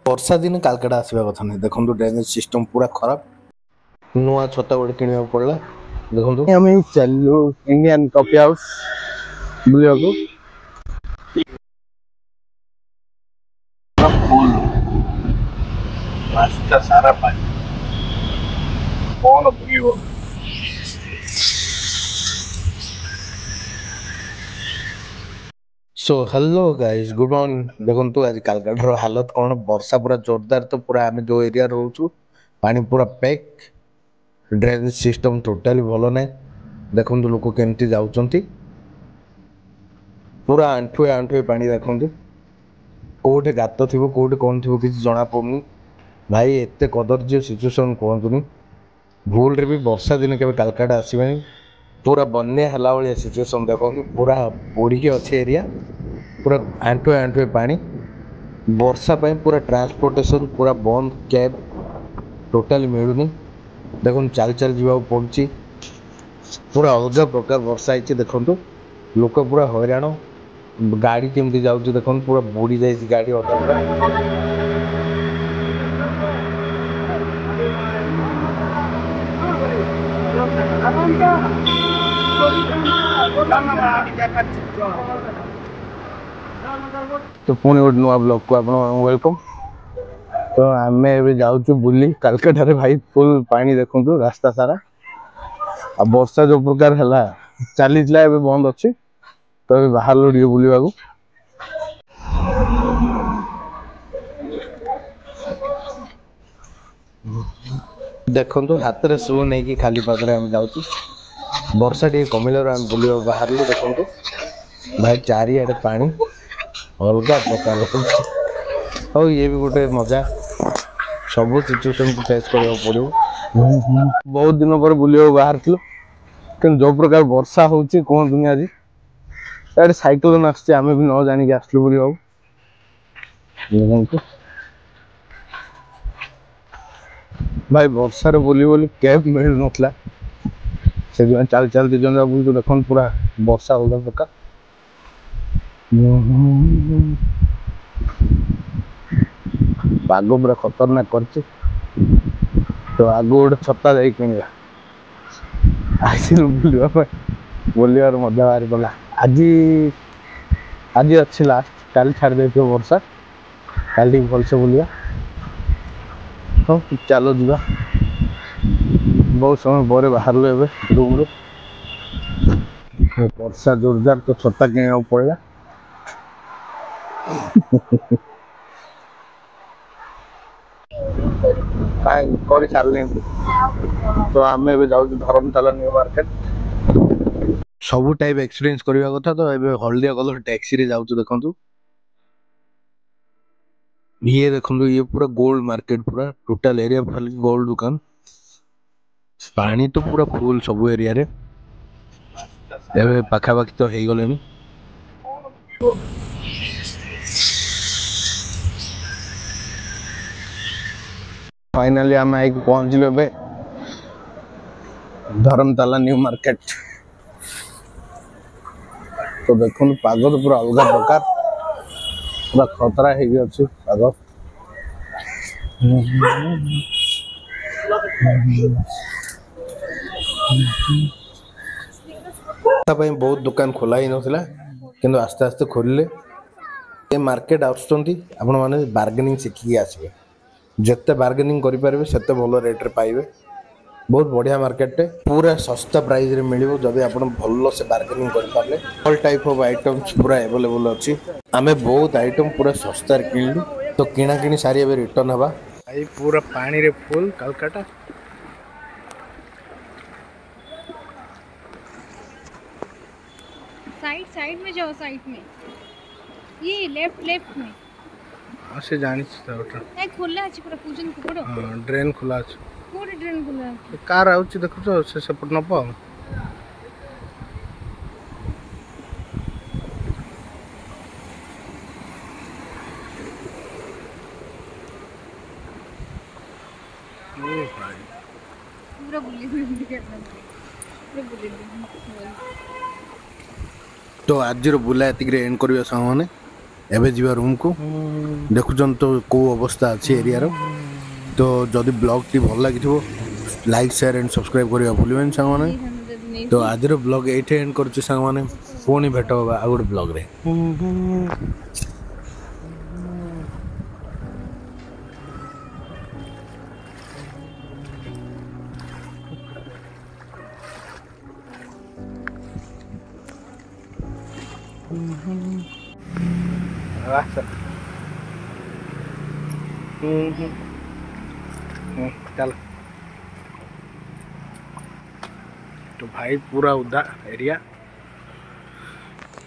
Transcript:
वर्षा दिन कालकाटा आसवा कथा नहीं देखो ड्रेनेज सिस्टम पूरा खराब नुआ छता गोटे किणवा पड़ा देखो हमें चलो इंडियन कॉफी हाउस बुलिया को फुल रास्ता सारा पानी कौन बुलियो so hello guys good morning देखो आज कालकाटार हालत कौन वर्षा पूरा जोरदार तो पूरा आम जो एरिया रोचु पानी पूरा पैक ड्रेनेज सिस्टम टोटाली भल ना देखो लोक केमती जाऊँच पूरा आंठुए आंठुए पानी देखो कौटे गात थी कौटे कौन थी किसी जना पड़ुनी भाई एत कदर्य सिचुएसन कहतुनि भूल रे भी वर्षा दिन के कालकाटा आसबानी पूरा बन्या है भाई सिचुएसन देखो पूरा बुड़ी अच्छे एरिया पूरा आंठुए आंठुए पानी वर्षा पाई पूरा ट्रांसपोर्टेशन पूरा बंद कैब टोटाली मिलूनी देखो चल चल जावा पड़ी पूरा अलग प्रकार वर्षा है देखो लोक पूरा हैरान गाड़ी केमती जाऊँगी देखो पूरा बुड़ी जाए गाड़ी अधा तो पुणी गोटे नुआ ब्लॉग को आप वेलकम। तो आम जाऊँ बुली कालकाटा भाई फुल पानी देखु रास्ता सारा आ वर्षा जो प्रकार है चली बंद अच्छी तो बाहर टे बुलवा देखो हाथ में शू नहीं खाली पादरे आम जाऊँ वर्षा टे कमिल बुलवा बाहर देखो भाई चारिआडे पानी अलग प्रकार और ये भी गोटे मजा सब सिचुएशन को फेस करने पड़ो बहुत दिन पर बुलवा बाहर कि जो प्रकार वर्षा हो कहतुनि आज ये साइक्लोन आम भी न जानिक आसलु बुलवा भाई वर्षा बुली कैब मिल ना से चल चल दी जन बुलू देख पूरा वर्षा अलग प्रकार पाग पूरा खतरनाक कर तो आग गोटे छता जा बुलवा बुलवार मजा बाहर पड़ा आज आज अच्छी लास्ट काली छाड़ दे वर्षा काली भलसे बुलवा हाँ चलो जा बहुत समय पर बाहर रूम वर्षा जोरदार तो छता किणा पड़ा कर सारे तो आम जाऊँ धर्मशाला न्यू मार्केट सब टाइप एक्सपीरियंस करने कथा तो ये हल्दिया कलर टैक्सी रे जाऊँ देखु ये देखो ये पूरा गोल्ड मार्केट पूरा टोटल एरिया खाली गोल्ड दुकान पानी तो पूरा फुल सब एरिया रे एबे पाखापाखि तो हो गले फाइनली आम आई पहुँचलु ए धर्मशाला न्यू मार्केट तो देखो पाग तो पूरा अलग प्रकार पूरा खतरा हो पाग बहुत दुकान खोला ही नथिला किंतु आस्ते आस्ते खोलिले ये मार्केट आपण माने बार्गेनिंग शिखी आसबे जिते बार्गेनिंग करि पारबे सेते भलो रेट रे पाइबे बहुत बढ़िया मार्केट पूरा सस्ता प्राइस रे मिलिबो जदि आपण भलो से बार्गेनिंग करि Parle all type of items पूरा अवेलेबल अछि आमे बहुत आइटम पूरा सस्ता रे किनलु तो किना किनी सारी एबे रिटर्न हबा आई पूरा पानी रे फुल कालकाटा साइड साइड में जाओ साइड में ये लेफ्ट में से जानी छ ए खुला अछि पूरा पूजन को पड़ो हां ड्रेन खुला छ कोड ड्रेन खुला कार आउछ देखु तो से सपोर्ट न पाओ पूरा बुले तो आज बुला एतिक एंड करिया सामाने एबे जीवा रूम को देखुचन तो को अवस्था अच्छी एरिया रो तो जदि ब्लॉग टी भल लगी लाइक शेयर एंड सब्सक्राइब करवा भूलिबेन सांग माने 380 तो आज ब्लॉग एठे एंड करछु सांग माने पुणी भेट होबा आ गुड ब्लॉग रे चल तो भाई पूरा उदा एरिया